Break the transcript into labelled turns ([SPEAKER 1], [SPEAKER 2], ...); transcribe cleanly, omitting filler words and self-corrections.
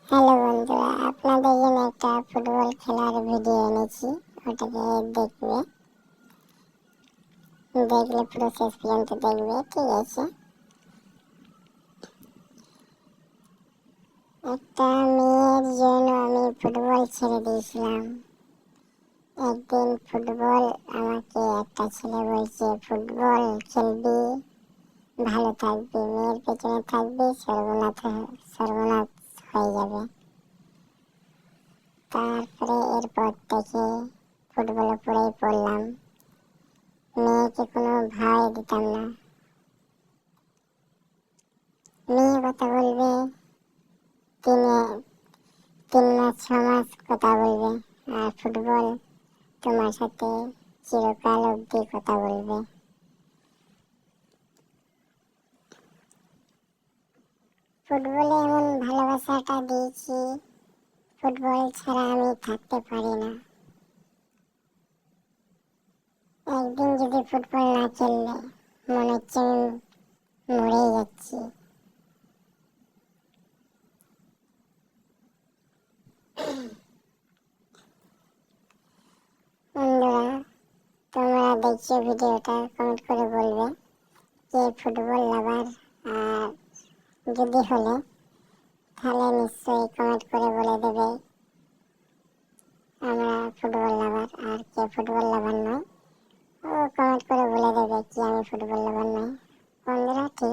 [SPEAKER 1] Hello বন্ধুরা, আপনাদের জন্য একটা ফুটবল খেলার ভিডিও এনেছি। ওটাকে দেখলে পুরো শেষ পর্যন্ত দেখবে, ঠিক আছে? একটা মেয়ের জন্য আমি ফুটবল ছেড়ে দিয়েছিলাম। একদিন ফুটবল আমাকে একটা ছেলে বলছে, ফুটবল খেলবি, ভালো থাকবি, মেয়ের পেছনে থাকবি, সর্বনাশ হয়ে যাবে। তারপরে এরপর থেকে ফুটবলে পড়েই পড়লাম। মেয়েকে কোনো ভয় দিতাম না। মেয়ে কথা বলবে, তিন 3 মাস 6 মাস কথা বলবে, আর ফুটবল তোমার সাথে চিরকাল অবধি কথা বলবে। ফুটবলে এমন ভালোবাসাটা দিয়েছি, ফুটবল ছাড়া আমি থাকতে পারি না। একদিন যদি ফুটবল না খেললে মনে হচ্ছে আমি মরেই যাচ্ছি। বন্ধুরা, তোমরা দেখছো ভিডিওটা, কমেন্ট করে বলবে যে ফুটবল লাভার, আর যদি হলে তাহলে নিশ্চয়ই কমেন্ট করে বলে দেবে আমরা ফুটবল লাভার। আর কে ফুটবল লাভার নয়, ও কমেন্ট করে বলে দেবে কি আমি ফুটবল লাভার নয়। বন্ধুরা, ঠিক আছে।